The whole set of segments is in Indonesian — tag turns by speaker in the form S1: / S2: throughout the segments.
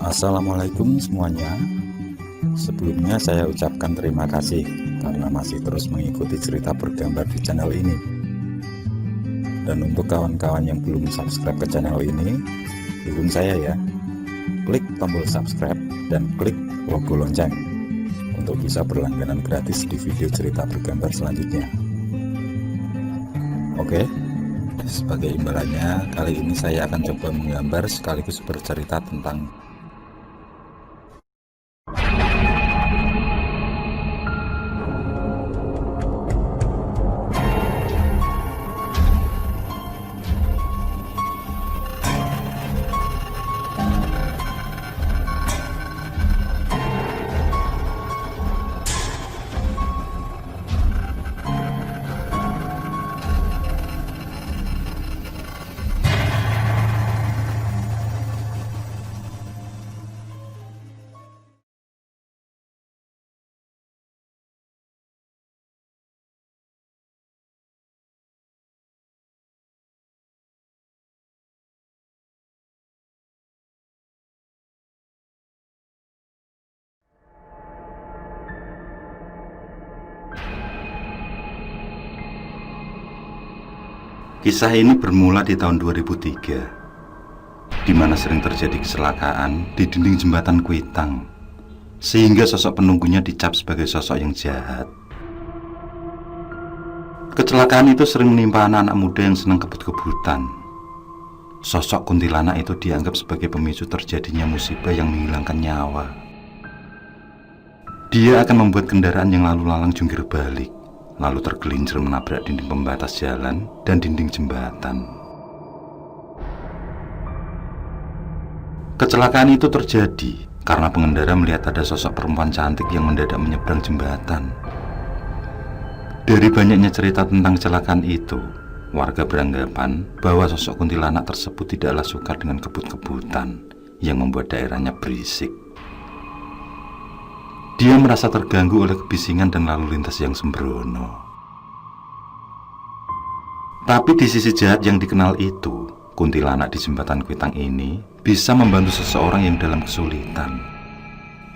S1: Assalamualaikum semuanya. Sebelumnya saya ucapkan terima kasih karena masih terus mengikuti cerita bergambar di channel ini. Dan untuk kawan-kawan yang belum subscribe ke channel ini, dukung saya ya. Klik tombol subscribe dan klik logo lonceng untuk bisa berlangganan gratis di video cerita bergambar selanjutnya. Oke, sebagai imbalannya kali ini saya akan coba menggambar sekaligus bercerita tentang
S2: Kisah ini bermula di tahun 2003, di mana sering terjadi kecelakaan di dinding jembatan Kuitang, sehingga sosok penunggunya dicap sebagai sosok yang jahat. Kecelakaan itu sering menimpa anak-anak muda yang senang kebut-kebutan. Sosok kuntilanak itu dianggap sebagai pemicu terjadinya musibah yang menghilangkan nyawa. Dia akan membuat kendaraan yang lalu lalang jungkir balik, lalu tergelincir menabrak dinding pembatas jalan dan dinding jembatan. Kecelakaan itu terjadi karena pengendara melihat ada sosok perempuan cantik yang mendadak menyeberang jembatan. Dari banyaknya cerita tentang kecelakaan itu, warga beranggapan bahwa sosok kuntilanak tersebut tidaklah suka dengan kebut-kebutan yang membuat daerahnya berisik. Dia merasa terganggu oleh kebisingan dan lalu lintas yang sembrono. Tapi di sisi jahat yang dikenal itu, kuntilanak di jembatan Kuitang ini bisa membantu seseorang yang dalam kesulitan.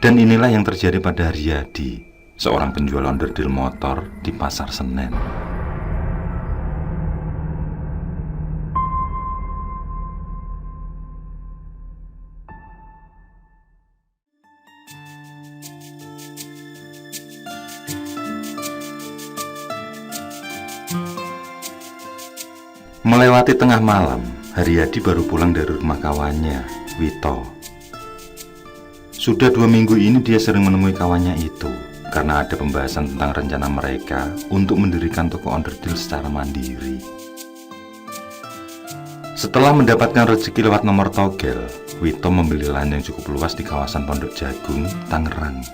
S2: Dan inilah yang terjadi pada Haryadi, seorang penjual onderdil motor di Pasar Senen. Melewati tengah malam, Haryadi baru pulang dari rumah kawannya, Wito. Sudah 2 minggu ini dia sering menemui kawannya itu, karena ada pembahasan tentang rencana mereka untuk mendirikan toko onderdil secara mandiri. Setelah mendapatkan rezeki lewat nomor togel, Wito membeli lahan yang cukup luas di kawasan Pondok Jagung, Tangerang.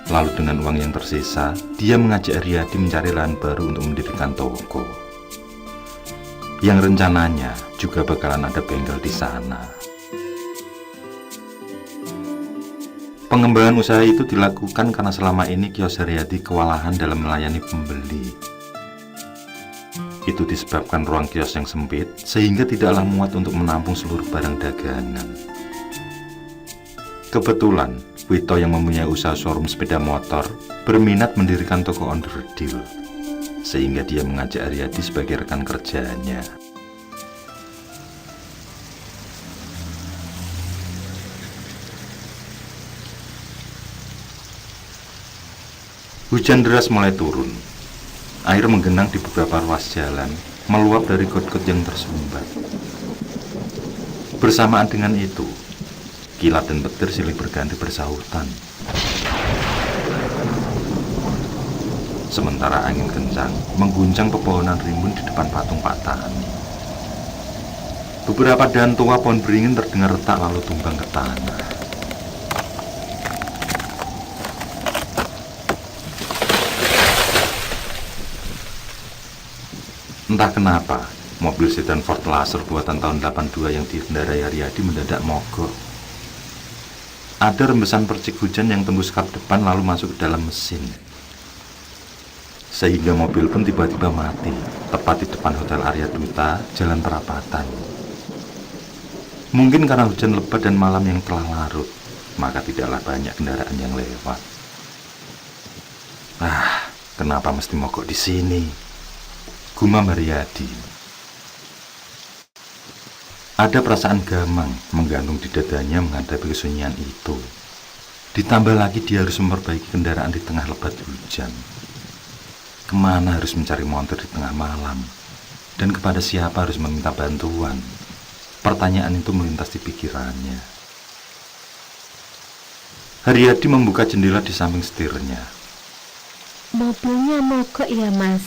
S2: Lalu dengan uang yang tersisa, dia mengajak Haryadi mencari lahan baru untuk mendirikan toko, yang rencananya juga bakalan ada bengkel di sana. Pengembangan usaha itu dilakukan karena selama ini kios Haryadi kewalahan dalam melayani pembeli. Itu disebabkan ruang kios yang sempit sehingga tidaklah muat untuk menampung seluruh barang dagangan. Kebetulan Wito yang mempunyai usaha showroom sepeda motor berminat mendirikan toko onderdil, sehingga dia mengajak Haryadi sebagai rekan kerjanya. Hujan deras mulai turun. Air menggenang di beberapa ruas jalan, meluap dari got-got yang tersumbat. Bersamaan dengan itu, kilat dan petir silih berganti bersahutan. Sementara angin kencang mengguncang pepohonan rimbun di depan patung Pak Tani. Beberapa dahan tua pohon beringin terdengar retak lalu tumbang ke tanah. Entah kenapa, mobil sedan Ford Laser buatan tahun 82 yang dikendarai Haryadi mendadak mogok. Ada rembesan percik hujan yang tembus kap depan lalu masuk ke dalam mesin, sehingga mobil pun tiba-tiba mati tepat di depan Hotel Arya Duta, Jalan Perapatan. Mungkin karena hujan lebat dan malam yang telah larut, maka tidaklah banyak kendaraan yang lewat. Kenapa mesti mogok di sini? Gumam Haryadi. Ada perasaan gamang menggantung di dadanya menghadapi kesunyian itu. Ditambah lagi dia harus memperbaiki kendaraan di tengah lebat hujan. Kemana harus mencari montir di tengah malam? Dan kepada siapa harus meminta bantuan? Pertanyaan itu melintas di pikirannya. Haryadi membuka jendela di samping setirnya.
S3: Mobilnya mogok ya, Mas?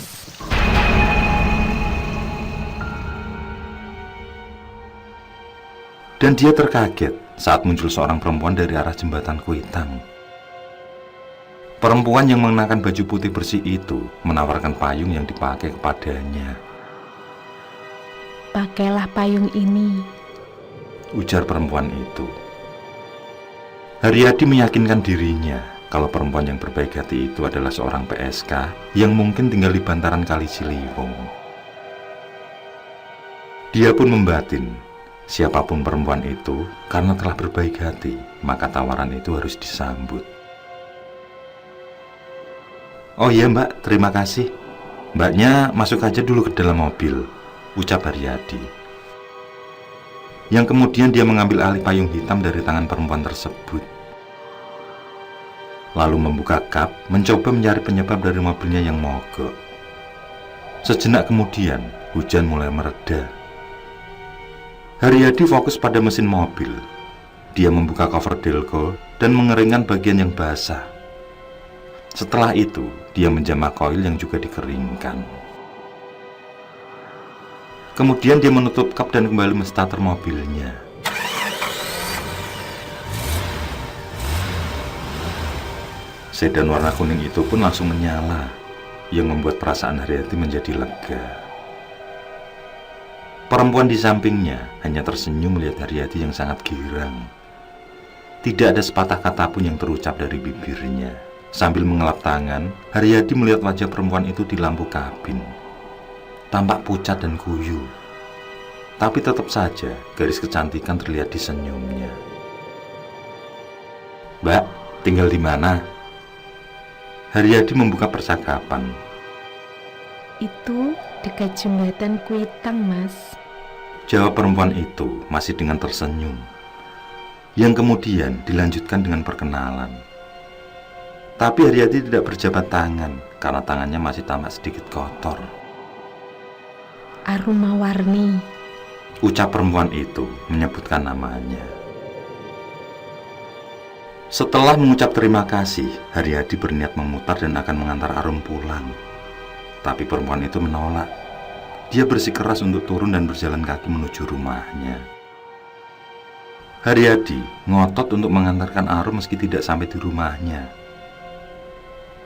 S2: Dan dia terkaget saat muncul seorang perempuan dari arah jembatan Kuitang. Perempuan yang mengenakan baju putih bersih itu menawarkan payung yang dipakai kepadanya.
S3: Pakailah payung ini,
S2: Ujar perempuan itu. Haryadi meyakinkan dirinya kalau perempuan yang berbaik hati itu adalah seorang PSK yang mungkin tinggal di bantaran Kali Ciliwung. Dia pun membatin, siapapun perempuan itu, karena telah berbaik hati, maka tawaran itu harus disambut. Oh iya Mbak, terima kasih. Mbaknya masuk aja dulu ke dalam mobil, ucap Haryadi. Yang kemudian dia mengambil alih payung hitam dari tangan perempuan tersebut. Lalu membuka kap, mencoba mencari penyebab dari mobilnya yang mogok. Sejenak kemudian, hujan mulai mereda. Haryadi fokus pada mesin mobil. Dia membuka cover delco dan mengeringkan bagian yang basah. Setelah itu, dia menjamah koil yang juga dikeringkan. Kemudian dia menutup kap dan kembali menstarter mobilnya. Sedan warna kuning itu pun langsung menyala, yang membuat perasaan Haryadi menjadi lega. Perempuan di sampingnya hanya tersenyum melihat Haryadi yang sangat girang. Tidak ada sepatah kata pun yang terucap dari bibirnya. Sambil mengelap tangan, Haryadi melihat wajah perempuan itu di lampu kabin. Tampak pucat dan kuyu, tapi tetap saja garis kecantikan terlihat di senyumnya. Mbak, tinggal di mana? Haryadi membuka percakapan.
S3: itu dekat jembatan Kuitang, Mas.
S2: Jawab perempuan itu masih dengan tersenyum, yang kemudian dilanjutkan dengan perkenalan. Tapi Haryadi tidak berjabat tangan karena tangannya masih tampak sedikit kotor.
S3: Arumawarni,
S2: Ucap perempuan itu menyebutkan namanya. Setelah mengucap terima kasih, Haryadi berniat memutar dan akan mengantar Arum pulang. Tapi perempuan itu menolak. Dia bersikeras untuk turun dan berjalan kaki menuju rumahnya. Haryadi ngotot untuk mengantarkan Arum meski tidak sampai di rumahnya.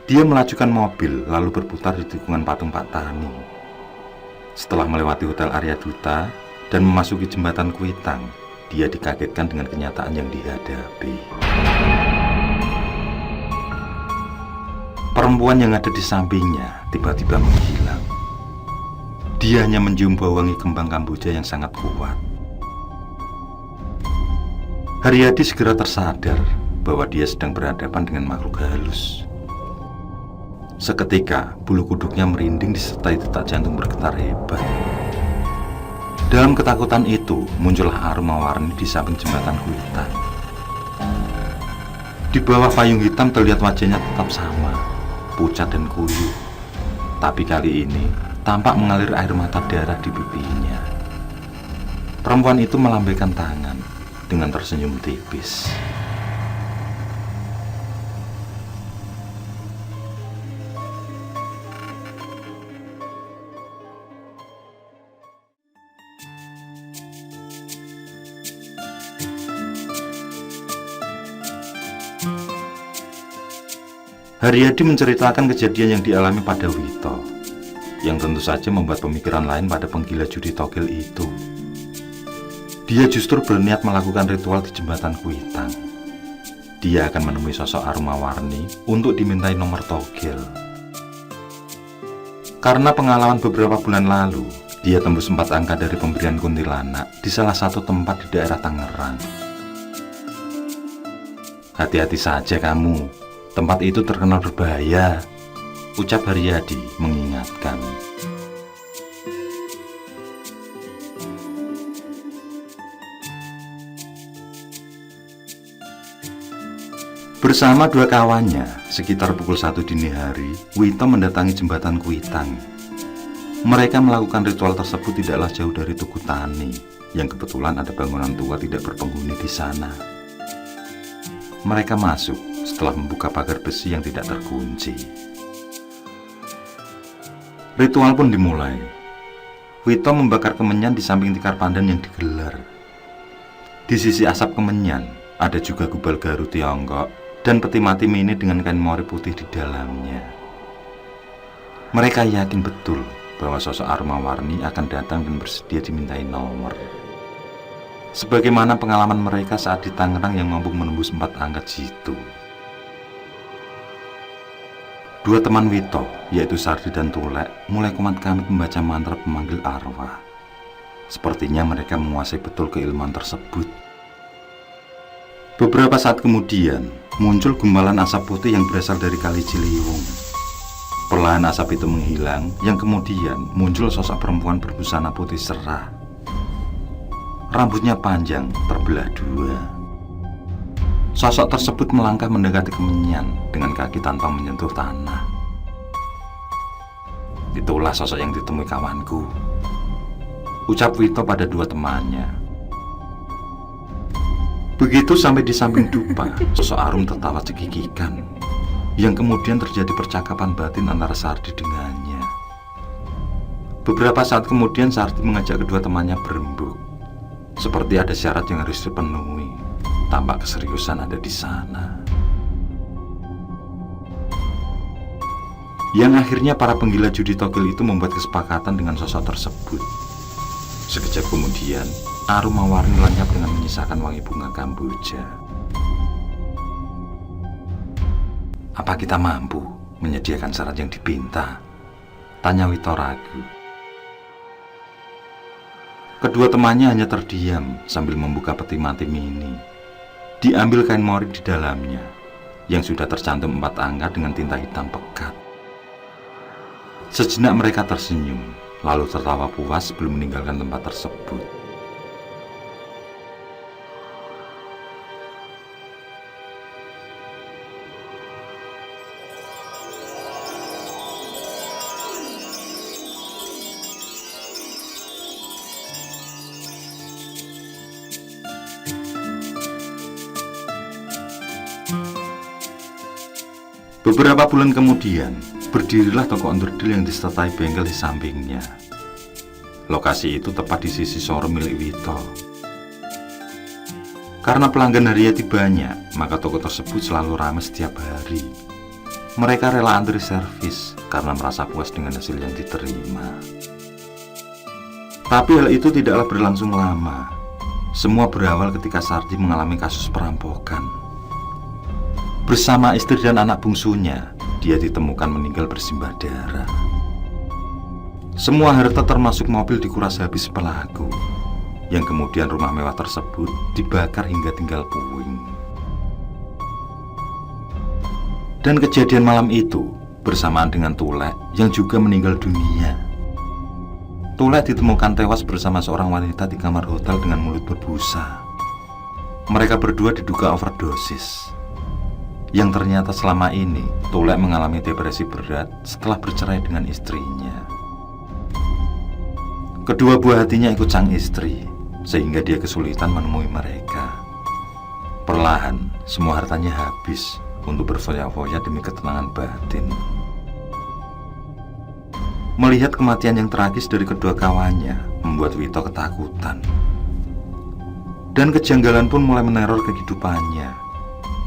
S2: Dia melajukan mobil lalu berputar di tikungan patung Pak Tani. Setelah melewati Hotel Arya Duta dan memasuki jembatan Kuitang, dia dikagetkan dengan kenyataan yang dihadapi. Perempuan yang ada di sampingnya tiba-tiba menghilang. Dia hanya mencium bau wangi kembang kamboja yang sangat kuat. Haryadi segera tersadar bahwa dia sedang berhadapan dengan makhluk halus. Seketika, bulu kuduknya merinding disertai detak jantung bergetar hebat. Dalam ketakutan itu, muncullah Arumawarni di samping jembatan Kuitang. Di bawah payung hitam terlihat wajahnya tetap sama, pucat dan kuyu. Tapi kali ini, tampak mengalir air mata darah di pipinya. Perempuan itu melambaikan tangan dengan tersenyum tipis. Haryadi menceritakan kejadian yang dialami pada Wito, yang tentu saja membuat pemikiran lain pada penggila judi togel itu. Dia justru berniat melakukan ritual di jembatan Kuitang. Dia akan menemui sosok Arumawarni untuk dimintai nomor togel. Karena pengalaman beberapa bulan lalu, Dia tembus 4 angka dari pemberian kuntilanak di salah satu tempat di daerah Tangerang. "Hati-hati saja kamu, tempat itu terkenal berbahaya," ucap Haryadi mengingatkan. Bersama 2 kawannya, sekitar pukul 1 dini hari, Wito mendatangi jembatan Kuitang. Mereka melakukan ritual tersebut tidaklah jauh dari Tugu Tani, yang kebetulan ada bangunan tua tidak berpenghuni di sana. Mereka masuk setelah membuka pagar besi yang tidak terkunci. Ritual pun dimulai. Wito membakar kemenyan di samping tikar pandan yang digelar. Di sisi asap kemenyan, ada juga gubal garu Tiongkok dan peti mati mini dengan kain mori putih di dalamnya. Mereka yakin betul bahwa sosok Armawarni akan datang dan bersedia dimintai nomor. Sebagaimana pengalaman mereka saat di Tangerang yang mampu menembus 4 angka jitu. 2 teman Wito, yaitu Sardi dan Tulek, mulai kumat-kamit membaca mantra pemanggil arwah. Sepertinya mereka menguasai betul keilmuan tersebut. Beberapa saat kemudian, muncul gumpalan asap putih yang berasal dari Kali Ciliwung. Perlahan asap itu menghilang, yang kemudian muncul sosok perempuan berbusana putih cerah. Rambutnya panjang, terbelah 2. Sosok tersebut melangkah mendekati kemenyan dengan kaki tanpa menyentuh tanah. "Itulah sosok yang ditemui kawanku," ucap Wito pada 2 temannya. Begitu sampai di samping dupa, sosok Arum tertawa cekikikan, yang kemudian terjadi percakapan batin antara Sardi dengannya. Beberapa saat kemudian Sardi mengajak kedua temannya berembuk. Seperti ada syarat yang harus dipenuhi. Tampak keseriusan ada di sana. Yang akhirnya para penggila judi togel itu membuat kesepakatan dengan sosok tersebut. Sekejap kemudian, Armawarni lenyap dengan menyisakan wangi bunga kamboja. "Apa kita mampu menyediakan syarat yang dipinta?" tanya Wito ragu. Kedua temannya hanya terdiam sambil membuka peti mati mini. Diambil kain mori di dalamnya, yang sudah tercantum 4 angka dengan tinta hitam pekat. Sejenak mereka tersenyum, lalu tertawa puas sebelum meninggalkan tempat tersebut. Beberapa bulan kemudian, berdirilah toko onderdil yang disertai bengkel di sampingnya. Lokasi itu tepat di sisi showroom milik Wito. Karena pelanggan Haryadi banyak, maka toko tersebut selalu ramai setiap hari. Mereka rela antri servis karena merasa puas dengan hasil yang diterima. Tapi hal itu tidaklah berlangsung lama. Semua berawal ketika Sardi mengalami kasus perampokan. Bersama istri dan anak bungsunya, dia ditemukan meninggal bersimbah darah. Semua harta termasuk mobil dikuras habis pelaku, yang kemudian rumah mewah tersebut dibakar hingga tinggal puing. Dan kejadian malam itu bersamaan dengan Tulek yang juga meninggal dunia. Tulek ditemukan tewas bersama seorang wanita di kamar hotel dengan mulut berbusa. Mereka berdua diduga overdosis. Yang ternyata selama ini Tulek mengalami depresi berat setelah bercerai dengan istrinya. Kedua buah hatinya ikut sang istri, sehingga dia kesulitan menemui mereka. Perlahan, semua hartanya habis untuk berfoya-foya demi ketenangan batin. Melihat kematian yang tragis dari kedua kawannya membuat Wito ketakutan. Dan kejanggalan pun mulai meneror kehidupannya.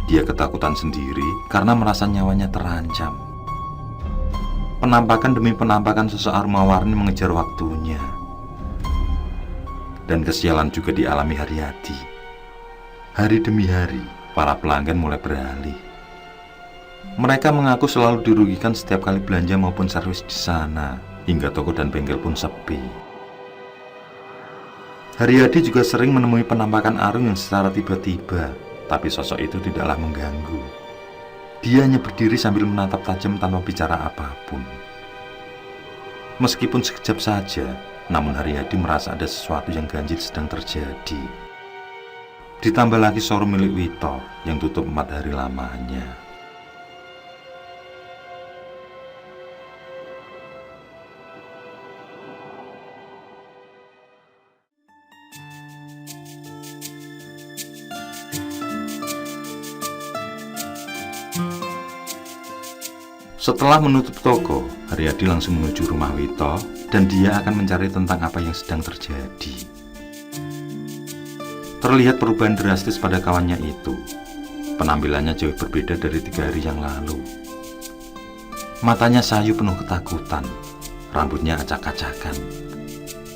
S2: Dia ketakutan sendiri karena merasa nyawanya terancam. Penampakan demi penampakan sosok Armawarni mengejar waktunya. Dan kesialan juga dialami Haryadi. Hari demi hari, para pelanggan mulai beralih. Mereka mengaku selalu dirugikan setiap kali belanja maupun servis di sana, hingga toko dan bengkel pun sepi. Haryadi juga sering menemui penampakan Arung yang secara tiba-tiba, tapi sosok itu tidaklah mengganggu. Dia hanya berdiri sambil menatap tajam tanpa bicara apapun. Meskipun sekejap saja, namun Haryadi merasa ada sesuatu yang ganjil sedang terjadi. Ditambah lagi showroom milik Wito yang tutup 4 hari lamanya. Setelah menutup toko, Haryadi langsung menuju rumah Wito dan dia akan mencari tentang apa yang sedang terjadi. Terlihat perubahan drastis pada kawannya itu. Penampilannya jauh berbeda dari 3 hari yang lalu. Matanya sayu penuh ketakutan, rambutnya acak-acakan.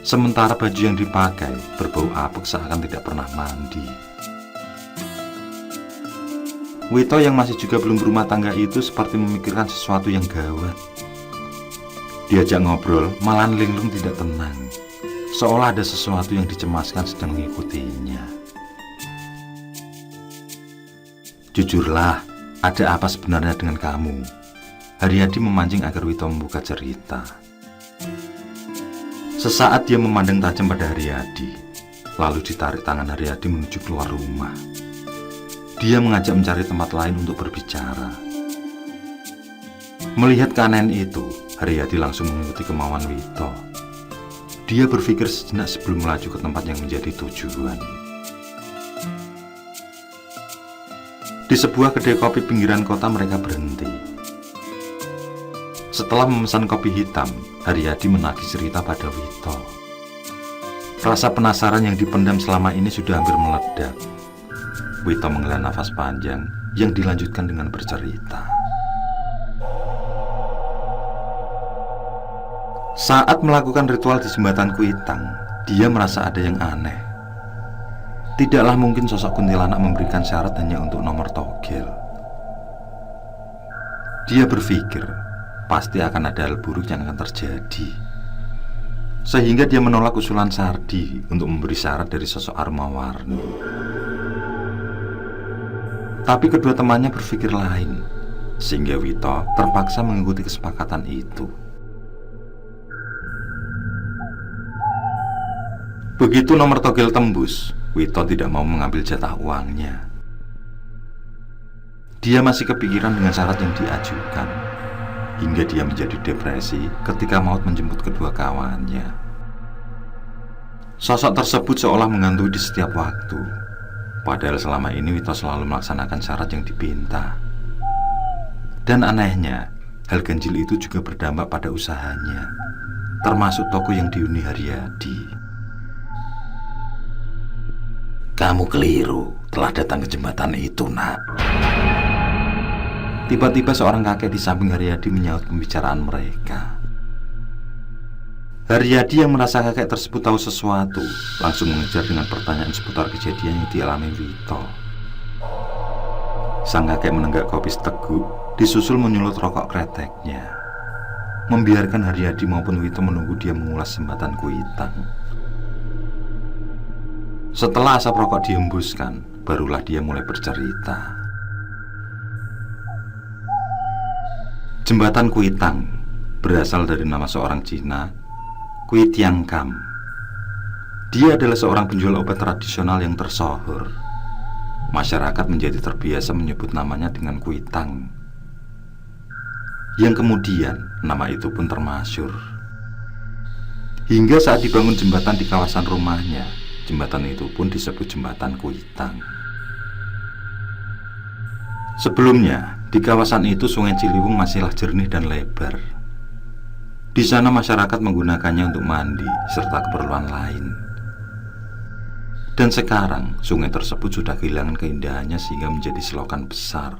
S2: Sementara baju yang dipakai berbau apek seakan tidak pernah mandi. Wito yang masih juga belum berumah tangga itu seperti memikirkan sesuatu yang gawat. Diajak ngobrol, malah linglung tidak tenang, seolah ada sesuatu yang dicemaskan sedang mengikutinya. Jujurlah, ada apa sebenarnya dengan kamu? Haryadi memancing agar Wito membuka cerita. Sesaat dia memandang tajam pada Haryadi, lalu ditarik tangan Haryadi menuju keluar rumah. Dia mengajak mencari tempat lain untuk berbicara. Melihat keanehan itu, Haryadi langsung mengikuti kemauan Wito. Dia berpikir sejenak sebelum melaju ke tempat yang menjadi tujuan. Di sebuah kedai kopi pinggiran kota mereka berhenti. Setelah memesan kopi hitam, Haryadi menagih cerita pada Wito. Rasa penasaran yang dipendam selama ini sudah hampir meledak. Wito menghela nafas panjang yang dilanjutkan dengan bercerita. Saat melakukan ritual di jembatan Kuitang, dia merasa ada yang aneh. Tidaklah mungkin sosok kuntilanak memberikan syarat hanya untuk nomor togel. Dia berpikir pasti akan ada hal buruk yang akan terjadi, sehingga dia menolak usulan Sardi untuk memberi syarat dari sosok Armawarni. Tapi kedua temannya berpikir lain, sehingga Wito terpaksa mengikuti kesepakatan itu. Begitu nomor togel tembus, Wito tidak mau mengambil jatah uangnya. Dia masih kepikiran dengan syarat yang diajukan, hingga dia menjadi depresi ketika maut menjemput kedua kawannya. Sosok tersebut seolah menghantui di setiap waktu. Padahal selama ini Wito selalu melaksanakan syarat yang dipinta. Dan anehnya, hal ganjil itu juga berdampak pada usahanya, termasuk toko yang dihuni Haryadi. Kamu keliru telah datang ke jembatan itu, nak. Tiba-tiba seorang kakek di samping Haryadi menyaut pembicaraan mereka. Haryadi yang merasa kakek tersebut tahu sesuatu langsung mengejar dengan pertanyaan seputar kejadian yang dialami Wito. Sang kakek menenggak kopi seteguk, disusul menyulut rokok kreteknya, membiarkan Haryadi maupun Wito menunggu dia mengulas jembatan Kuitang. Setelah asap rokok dihembuskan, barulah dia mulai bercerita. Jembatan Kuitang berasal dari nama seorang Cina, Kui Tiang Kam. Dia adalah seorang penjual obat tradisional yang tersohor. Masyarakat menjadi terbiasa menyebut namanya dengan Kuitang, yang kemudian nama itu pun termasyhur. Hingga saat dibangun jembatan di kawasan rumahnya, jembatan itu pun disebut jembatan Kuitang. Sebelumnya, di kawasan itu Sungai Ciliwung masihlah jernih dan lebar. Di sana masyarakat menggunakannya untuk mandi serta keperluan lain. Dan sekarang sungai tersebut sudah kehilangan keindahannya sehingga menjadi selokan besar.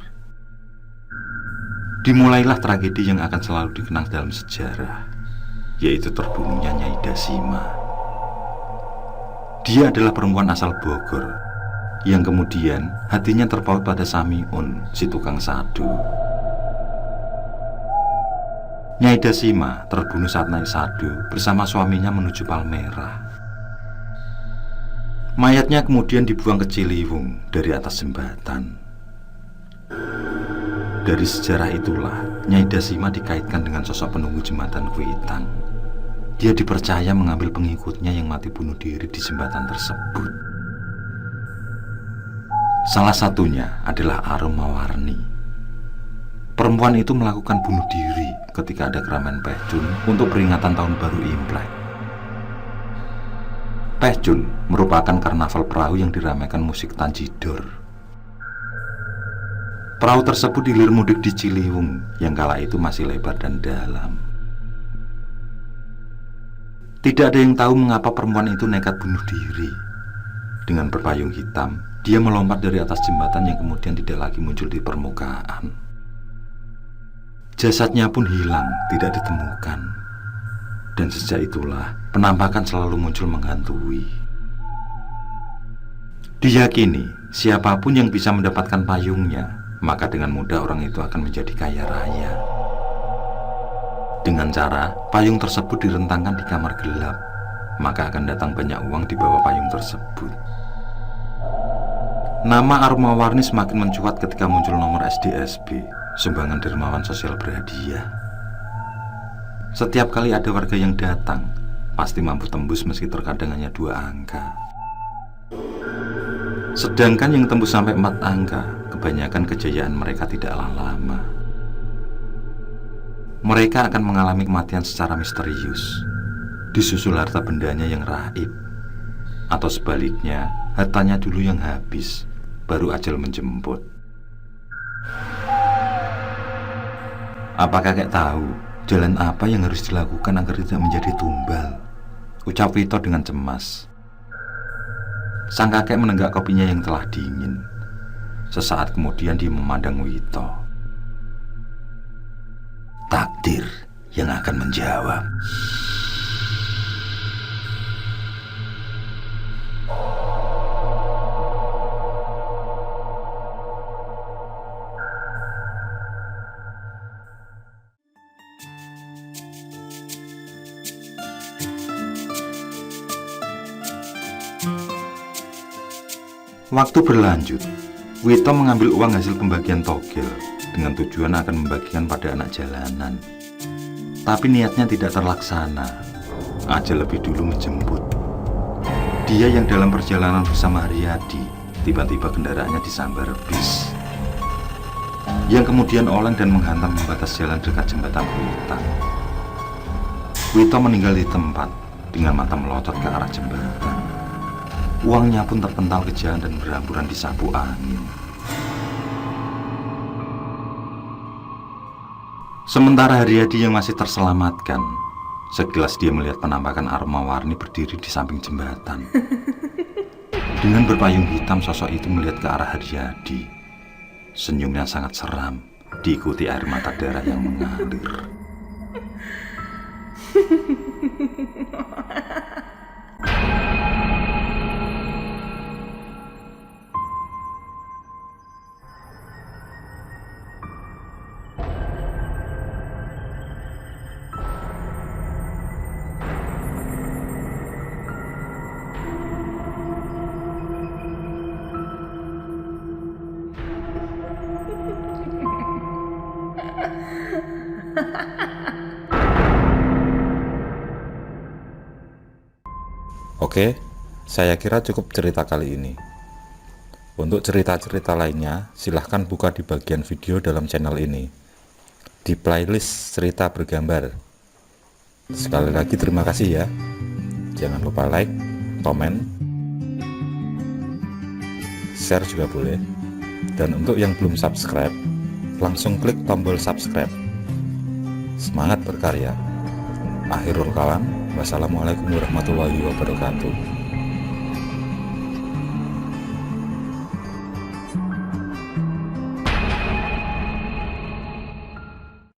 S2: Dimulailah tragedi yang akan selalu dikenang dalam sejarah, yaitu terbunuhnya Nyai Dasima. Dia adalah perempuan asal Bogor yang kemudian hatinya terpaut pada Samiun, si tukang sadu. Nyai Dasima terbunuh saat naik sadu bersama suaminya menuju Palmerah. Mayatnya kemudian dibuang ke Ciliwung dari atas jembatan. Dari sejarah itulah Nyai Dasima dikaitkan dengan sosok penunggu jembatan Kuitang. Dia dipercaya mengambil pengikutnya yang mati bunuh diri di jembatan tersebut. Salah satunya adalah Arum Mawarni. Perempuan itu melakukan bunuh diri ketika ada keramaian Pehjun untuk peringatan Tahun Baru Imlek. Pehjun merupakan karnaval perahu yang diramaikan musik Tanjidor. Perahu tersebut dihilir mudik di Ciliwung yang kala itu masih lebar dan dalam. Tidak ada yang tahu mengapa perempuan itu nekat bunuh diri. Dengan berpayung hitam, dia melompat dari atas jembatan yang kemudian tidak lagi muncul di permukaan. Jasadnya pun hilang, tidak ditemukan. Dan sejak itulah penampakan selalu muncul menghantui. Diyakini siapapun yang bisa mendapatkan payungnya, maka dengan mudah orang itu akan menjadi kaya raya. Dengan cara payung tersebut direntangkan di kamar gelap, maka akan datang banyak uang di bawah payung tersebut. Nama Arum Mawarni semakin mencuat ketika muncul nomor SDSB, sumbangan dermawan sosial berhadiah. Setiap kali ada warga yang datang, pasti mampu tembus meski terkadang hanya 2 angka. Sedangkan yang tembus sampai 4 angka, kebanyakan kejayaan mereka tidaklah lama. Mereka akan mengalami kematian secara misterius, disusul harta bendanya yang raib, atau sebaliknya, hartanya dulu yang habis, baru ajal menjemput. Apa kakek tahu jalan apa yang harus dilakukan agar tidak menjadi tumbal? Ucap Wito dengan cemas. Sang kakek menenggak kopinya yang telah dingin. Sesaat kemudian dia memandang Wito. Takdir yang akan menjawab. Waktu berlanjut, Wito mengambil uang hasil pembagian togel dengan tujuan akan membagikan pada anak jalanan. Tapi niatnya tidak terlaksana. Ajal lebih dulu menjemput. Dia yang dalam perjalanan bersama Haryadi, tiba-tiba kendaraannya disambar bis, yang kemudian oleng dan menghantam pembatas jalan dekat jembatan Kuitang. Wito meninggal di tempat dengan mata melotot ke arah jembatan. Uangnya pun terpental ke jalan dan berhamburan di sapu angin. Sementara Haryadi yang masih terselamatkan, sekilas dia melihat penampakan Arum Mawarni berdiri di samping jembatan. Dengan berpayung hitam, sosok itu melihat ke arah Haryadi. Senyumnya sangat seram, diikuti air mata darah yang mengalir.
S1: Oke, saya kira cukup cerita kali ini. Untuk cerita-cerita lainnya, silahkan buka di bagian video dalam channel ini, di playlist cerita bergambar. Sekali lagi terima kasih ya. Jangan lupa like, komen, share juga boleh. Dan untuk yang belum subscribe, langsung klik tombol subscribe. Semangat berkarya. Akhirul kalam, wassalamualaikum warahmatullahi wabarakatuh.